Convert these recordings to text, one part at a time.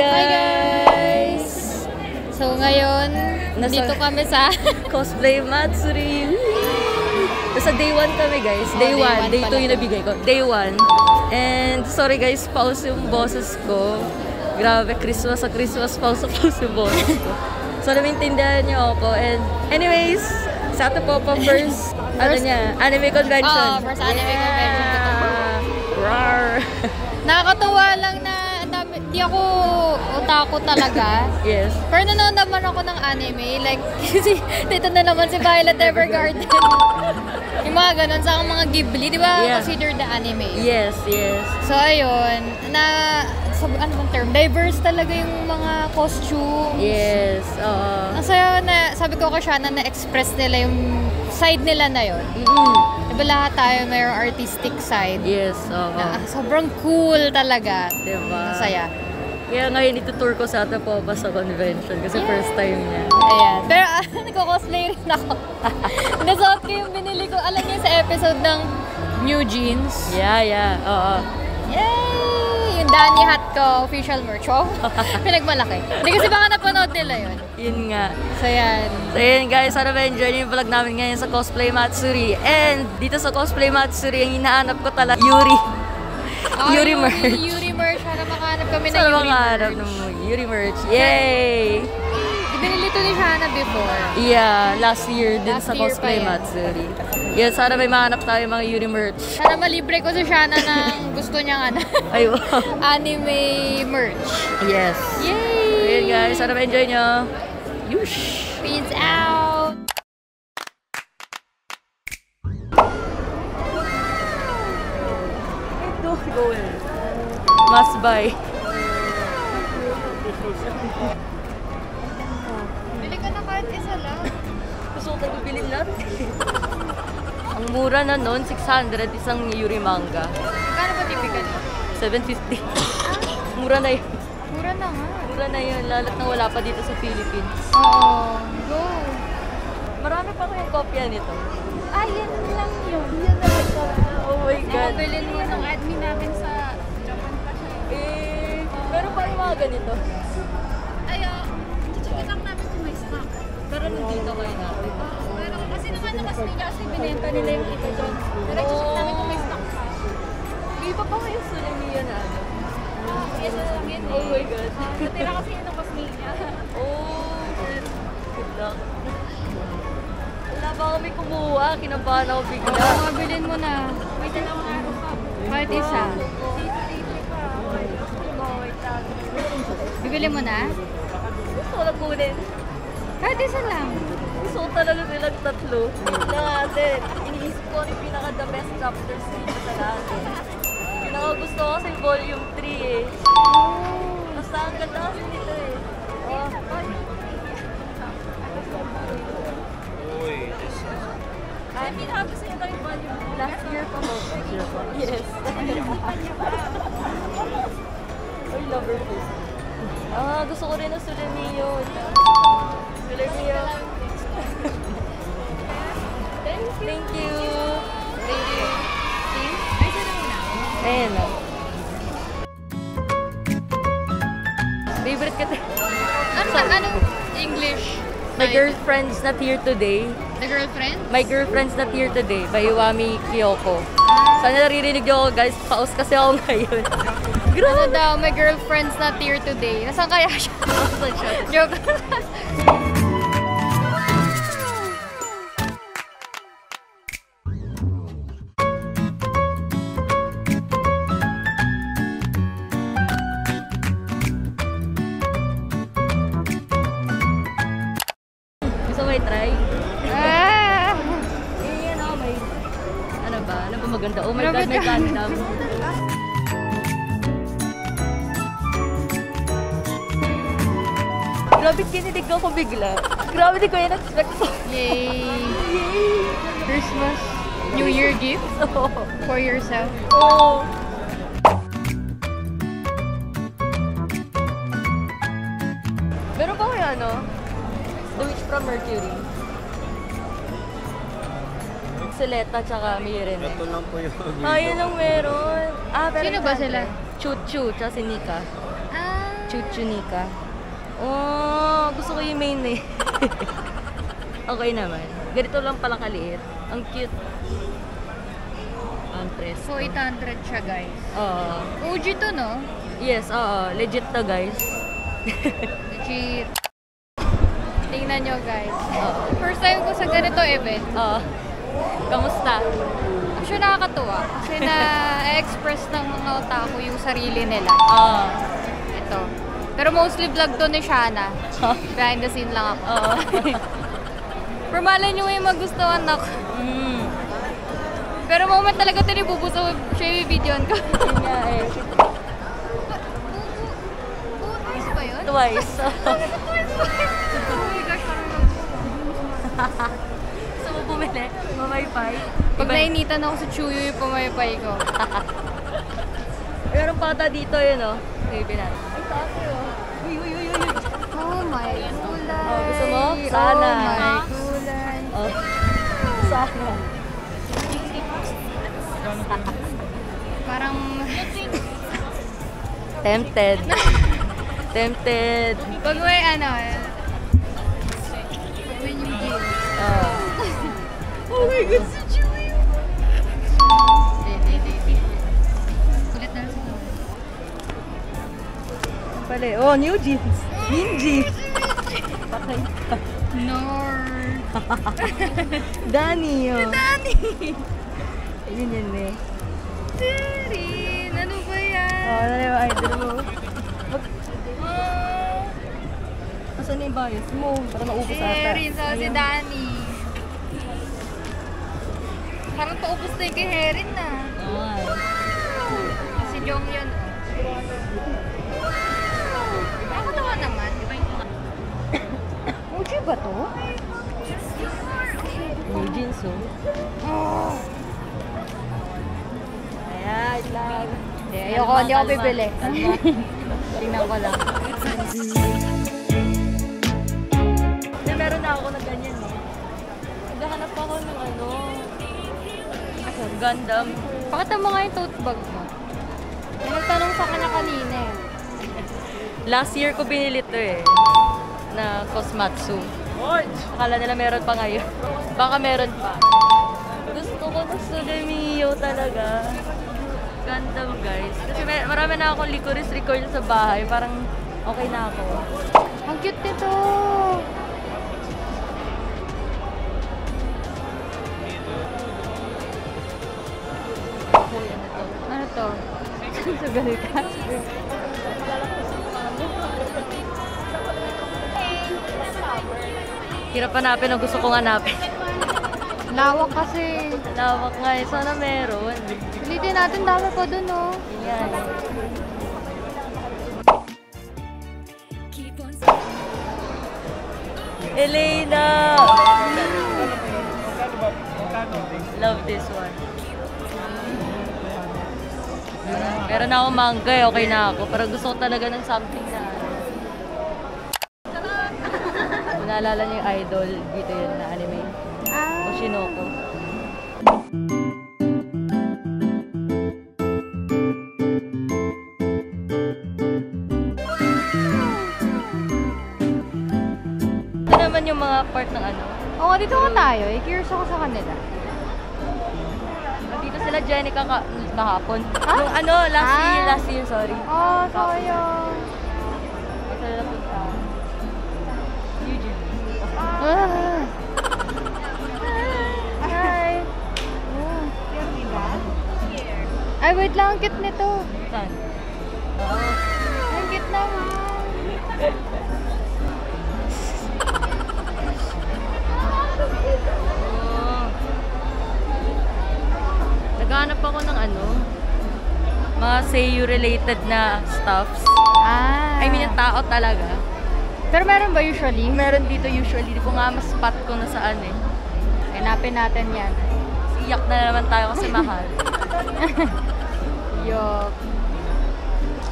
guys! So ngayon, dito kami sa Cosplay Matsuri. Nasa day 1 kami guys. Day 1. Day 2 yung nabigay ko. Day 1. And sorry guys, pause yung boses ko. Grabe, Christmas pause yung boses ko. So namaintindihan niyo ako. And anyways, sa ato po first, anime convention. First anime convention. Rawr! Nakakatuwa lang na di ako otaku talaga. Yes. Pero nanonood naman ako ng anime. Like, kasi dito na naman si Violet Evergarden. Yung mga ganun sa mga Ghibli, di ba? Yeah. Considered the anime. Yes, yes. So, ayun. Ano bang term? Diverse talaga yung mga costumes. Yes, Ang saya na, sabi ko kay Shana, na-express nila yung side nila na yun. Diba lahat tayo mayroong artistic side? Yes, sobrang cool talaga. Diba? Masaya. Kaya ngayon itutour ko sa Atapopa sa convention kasi first time niya. Ayan. Pero nagko-cosplay rin ako. Nasuot ko yung binili ko. Alam niyo sa episode ng New Jeans? Yeah. Yay! Yung Danny hat ko, official merch. Pinagmalaki. Hindi kasi baka napanood nila yun. Yun nga. So yan. So yan guys, sana ma-enjoy yung vlog namin ngayon sa Cosplay Matsuri. And dito sa Cosplay Matsuri, ang hinahanap ko talaga, Yuri. Yuri merch. Yuri merch. Sana makahanap kami na Yuri merch. Sana makahanap ng Yuri merch. Yay! Binili to ni Shana before. Yeah, last year din sa Cosplay Matsuri. Yeah, sana may mahanap tayo mga Yuri merch. Sana malibre ko si Shana ng gusto niyang Ay, wow. Anime merch. Yes. Yay! Ayan guys, sana ma-enjoy nyo. Yush! Peace out! Must buy. Bili ka na kahit isa lang. Gusto ko tayo bilhin natin. Ang mura na nun, 600 isang Yuri manga. Kano ba typical? 750. Mura na yun. Mura na nga. Mura na yun, lalat na wala pa dito sa Philippines. Oo. Go. Marami pa kayong kopya nito. Yan lang yun. Yan lang ito. Oh my God. Bilhin mo ng admin namin sa Japan pa siya. Meron pa yung mga ganito. Chichikin lang namin kung may stock. Pero nandito kayo natin. Pero kasi naman nakasli niya kasi binenta nila yung ito dyan. Pero chichikin namin kung may stock pa. May iba pa kayo Sulemiya na ano? Yes, lang yun eh. Oh my God. Natira kasi yun ang kasli niya. Oh, good luck. Wala pa kami kumuha, kinabahan ako bigla. Mabilin mo na. May dalawang araw pa. Kahit isa. Bibili mo na? Gusto ko lang kunin. Kahit isa lang. Gusto ko talaga silang tatlo. Kasi iniisip ko yung pinaka-the best chapters dito sa lahat. Pinaka-gusto ko kasi volume 3 eh. Basta ang ganda kasi nito eh. Ay, pinaka-gusto niya lang yung volume last year pa mo. Yes. Ay, lover face. Gusto ko rin ang Sulemiyo. Sulemiyo. Thank you. Ayan na. Favorite ka tayo. Anong English? My girlfriend's not here today. The girlfriend? My girlfriend's not here today by Iwami Kyoko. Sana naririnig niyo ako guys. Paus kasi ako ngayon. Ano daw, my girlfriend's not here today. Nasaan kaya siya? Nasaan siya? Joke. Gusto mo i-try? May... Ano ba? Ano ba maganda? Oh my God, may Gundam. Grabe, kinilig ako bigla. Grabe, di ko yan expect ko. Yay! Christmas, New Year gift for yourself. Oh. Meron ba kayo ano? The Witch from Mercury. Seleta tsaka Mirene. Ito lang po yung yun lang meron. Pero Sino ba sila? Chuchu tsaka si Nika. Chuchunika. Oh, gusto ko yung main eh. Okay naman. Ganito lang pala kaliit. Ang cute. Ang presko. So, 800 siya, guys. Oo. OG to, no? Yes, oo. Legit to, guys. Legit. Tingnan nyo, guys. Oo. First time ko sa ganito event. Oo. Kamusta? Actually, nakakatuwa. Kasi na-express ng mga otaku yung sarili nila. Oo. Ito. Pero mostly vlog to ni Shana. Behind the scene lang ako. Oo. Pero malay nyo yung magustuhan ako. Mm. Pero moment talaga ito nibubuso siya yung videoan ko. Yun nga eh. Twice ba yun? Twice. Oh my gosh, parang Gusto mo bumili? Mamaypay? pag nainitan ako sa Chuyo yung pumaypay ko. Meron pata dito yun, oh. Baby natin. Ay, tate, oh. Uy, uy, uy, uy. Oh my kulay. Oh, gusto mo? Sana. Oh my kulay. Oh. Sana. Parang Tempted. Tempted. pag may ano pag may yung jeans. Oh. Oh my God, si Chuyo. Di. Kulit na lang Pala, oh, new jeans. New jeans. Patay ka. Nor. Danny, oh. Dani. Ayun yan, eh. Terin, ano ba yan? Oh, ano yung idol mo? Asan na yung bias mo? Para maubos ata. Terin, sa si Ayun. Dani. Parang paubos na yung kay Herin na. Oh. Si Jong yun. Nakakatawa naman. Uchi ba to? New jeans, oh. Oh. Ayan lang. Ayoko, hindi ako bibili. Tingnan ko lang. Hindi, meron na ako na ganyan, eh. Naghahanap ako ng ano. Gundam. Pakita mo nga yung tote bag mo. May nagtanong sa kanya kanina eh. Last year ko binili to eh. Na Cosmatsu. Akala nila meron pa ngayon. Baka meron pa. Gusto ko na Sugamiyo talaga. Gundam, guys. Kasi marami na akong licorice recoil sa bahay. Parang okay na ako. Ang cute nito! Ano to? Sugali ka? Hirap hanapin ang gusto kong hanapin. Lawak kasi. Lawak nga eh. Sana meron. Ulitin natin, dami pa dun oh. Yan. Elena! Love this one. Pero na ako manga eh, okay na ako. Pero gusto ko talaga ng something na kung naalala niyo yung idol, dito yun na anime. Oshinoko. Ito naman yung mga part ng ano. Oo, dito nga tayo. Curious ako sa kanila. Dito sila Jenica kahapon. Ha? Yung ano, last year, sorry. Oh, sayang. Dito sila napunta. Eugene. Ah. Hi. Oh. Ay, wait lang. Ang cute nito. Saan? Oo. Ang cute naman. Oh. Naghanap ako ng ano, mga Seiyu-related na stuffs. Ah. I mean, yung tao talaga. Pero meron ba usually? Meron dito usually. Di ko nga mas spot ko na saan eh. Hanapin natin yan. Iyak na naman tayo kasi mahal. Yok.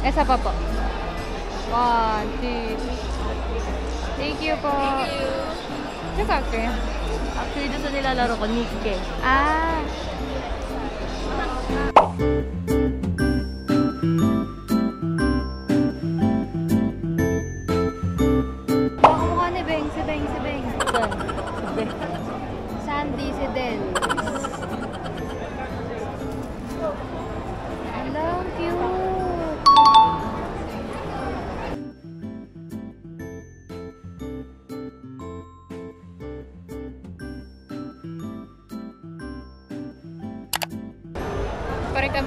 Isa pa po. 1, 2. Thank you po. Thank you. Check out here. Actually, doon sa nilalaro ko, Nikke. Ah.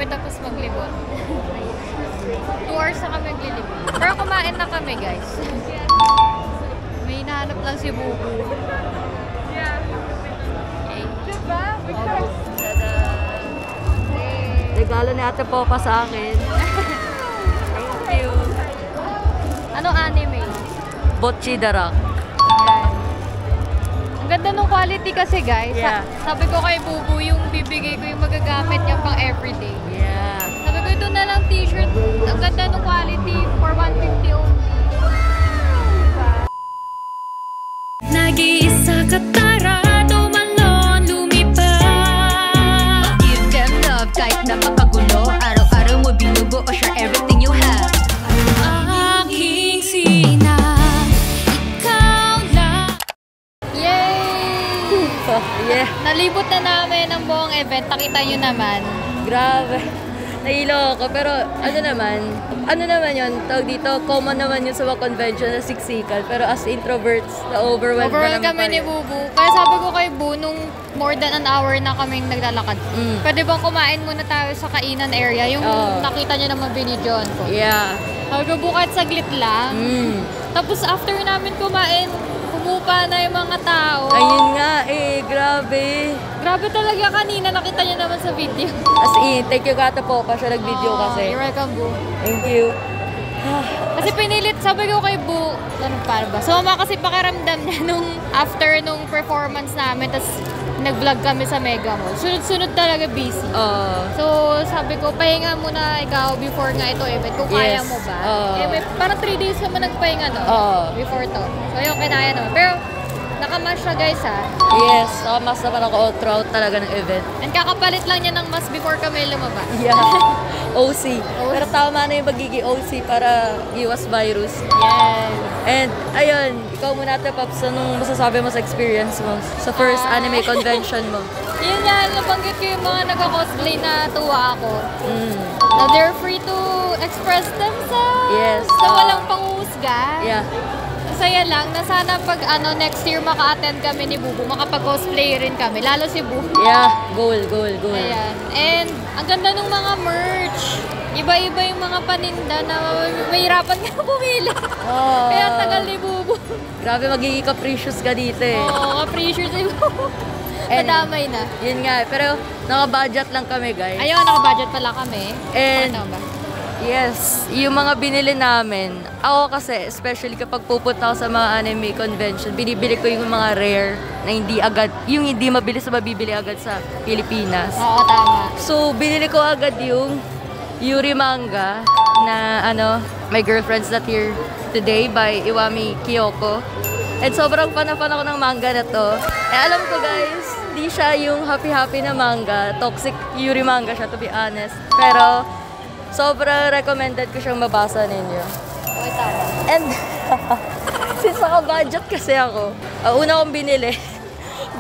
kami tapos maglibot. 2 hours na kami maglilibot. Pero kumain na kami, guys. May hinahanap lang si Bubu. Okay. Diba? Regalo ni Ate Popa sa akin. Thank you. Anong anime? Bocchi the Rock. Ang ganda ng quality kasi, guys. Yeah. Sabi ko kay Bubu, yung bibigay ko yung magagamit niya pang everyday. Yeah. Sabi ko, ito na lang t-shirt. Ang ganda ng quality for 150 only. Nag-iisa ka tara, tumalon, lumipad. Give them love kahit na mapagulo. Araw-araw mo binubuo, share everything you have. Aking sina, ikaw lang. Yay! Yeah. Nalibot na namin ang buong event. Nakita nyo naman. Grabe. Nahilo ako. Pero ano naman yun, tawag dito, common naman yun sa mga convention na siksikan. Pero as introverts, na-overwhelmed Overall kami ni Bubu. Kaya sabi ko kay Bu, nung more than an hour na kaming naglalakad. Pwede bang kumain muna tayo sa kainan area? Yung nakita niyo naman binidyon ko. Yeah. Sabi ko, Bu, kahit saglit lang. Tapos after namin kumain, pumupa na yung mga tao. Ayun nga grabe. Grabe talaga kanina, nakita niyo naman sa video. As in, thank you Ate Popa siya nag-video kasi. You're welcome, Bu. Thank you. Kasi pinilit, sabi ko kay Bu, ano para ba? Sumama kasi pakiramdam niya nung after nung performance namin, tas nag-vlog kami sa Mega Mall. Sunod-sunod talaga busy. So, sabi ko, pahinga muna ikaw before nga ito event, kung kaya mo ba. Parang 3 days naman nagpahinga, no? Before to. So, yung kinaya naman. Pero, nakamas siya, guys, ha? Yes, nakamas naman ako all throughout talaga ng event. And kakapalit lang niya ng mask before kami lumabas. Yeah. OC. Pero tama na yung magiging OC para iwas virus. Yes. And, ayun, ikaw muna Ate Pops, anong masasabi mo sa experience mo? Sa first anime convention mo? Yun yan, nabanggit ko yung mga nagka-cosplay na tuwa ako. Na they're free to express themselves. Yes. Na walang panghusga. Yeah. Masaya lang na sana pag next year maka-attend kami ni Bubu, makapag-cosplay rin kami. Lalo si Bubu. Yeah, goal. Ayan. And ang ganda ng mga merch. Iba-iba yung mga paninda na mahirapan ka pumili. Kaya tagal ni Bubu. Grabe, magiging capricious ka dito eh. Oo, appreciate si Bubu. Nadamay na. Yun nga, pero naka-budget lang kami, guys. Ayun, naka-budget pala kami. And, ano ba? yes, yung mga binili namin, ako kasi, especially kapag pupunta ako sa mga anime convention, binibili ko yung mga rare na hindi agad, yung hindi mabilis na mabibili agad sa Pilipinas. Oo, tama. So, binili ko agad yung Yuri manga na My Girlfriend's Not Here Today by Iwami Kiyoko. And sobrang fan ako ng manga na to. Alam ko guys, di siya yung happy-happy na manga. Toxic Yuri manga siya, to be honest. Pero, sobrang recommended ko siyang mabasa ninyo. Okay, tama. And, since naka-budget kasi ako, una kong binili,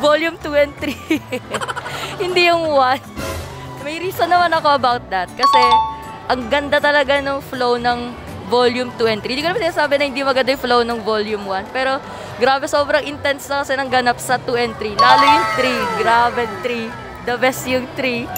volume 2 and 3. Hindi yung 1. May reason naman ako about that. Kasi, ang ganda talaga ng flow ng volume 2 and 3. Hindi ko naman sinasabi na hindi maganda yung flow ng volume 1. Pero, grabe, sobrang intense na kasi nang ganap sa 2 and 3. Lalo yung 3. Grabe, 3. The best yung 3.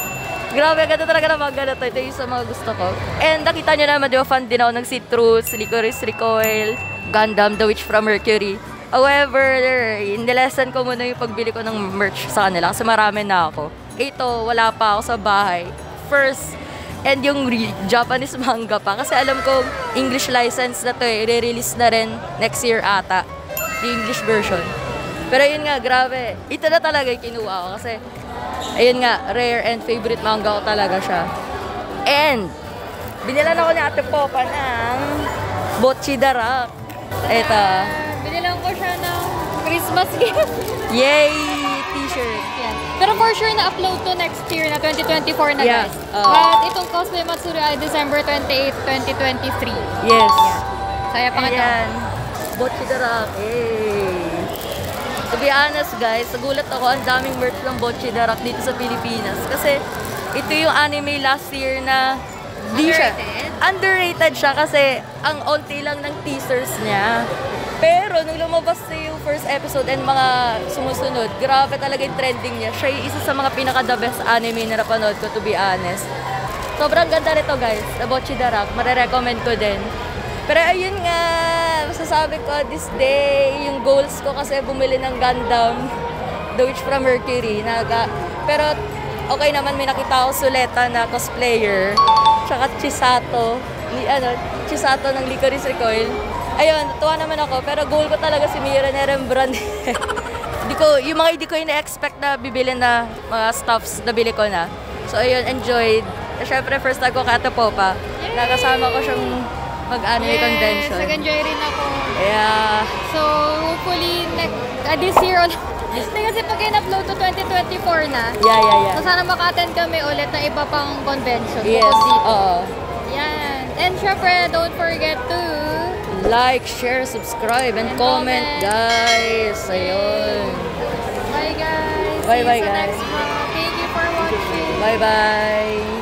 Grabe, ganda talaga ng manga na to. Ito yung sa mga gusto ko. And nakita nyo naman, di ba, fan din ako ng Citrus, Licorice Recoil, Gundam, The Witch from Mercury. However, in-lesson ko muna yung pagbili ko ng merch sa kanila kasi marami na ako. Ito, wala pa ako sa bahay. First, and yung Japanese manga pa. Kasi alam ko, English license na to eh. I-release na rin next year ata. The English version. Pero yun nga, grabe. Ito na talaga yung kinuha ko kasi ayun nga, rare and favorite manga ko talaga siya. And, binilan ako ni Ate Popa ng Bocchi the Rock. Ito. Binilang ko siya ng Christmas gift. Yay! T-shirt. Yan. Pero for sure na-upload to next year na 2024 na Yeah. guys. But itong Cosplay Matsuri ay December 28, 2023. Yes. Kaya pa nga Ayan. Bocchi the Rock. Yay! To be honest guys, nagulat ako, ang daming merch ng Bocchi the Rock dito sa Pilipinas. Kasi ito yung anime last year na underrated siya kasi ang onti lang ng teasers niya. Pero nung lumabas na yung first episode and mga sumusunod, grabe talaga yung trending niya. Siya yung isa sa mga pinaka-the best anime na napanood ko, to be honest. Sobrang ganda nito guys, The Bocce the Rock. Marirecommend ko din. Pero ayun nga, masasabi ko this day, yung goals ko kasi bumili ng Gundam, The Witch from Mercury. Pero okay naman, may nakita ako Suleta na cosplayer. Tsaka Chisato, Chisato ng Licorice Recoil. Ayun, natuwa naman ako. Pero goal ko talaga si Mira na Rembrandt. Yung mga hindi ko ina-expect na bibili na mga stuffs, nabili ko na. So ayun, enjoyed. Siyempre, first time ko kata Popa. Nakasama ko siyang mag-anime convention. Nag-enjoy rin ako. Yeah. So, hopefully, this year ulit. Kasi pag in-upload to 2024 na. Yeah. So, sana maka-attend kami ulit ng iba pang convention. Yes, oo. Yan. And syempre, don't forget to like, share, subscribe, and comment, guys. Ayun. Bye, guys. Bye, See you sa guys. next vlog. Thank you for watching. Bye-bye.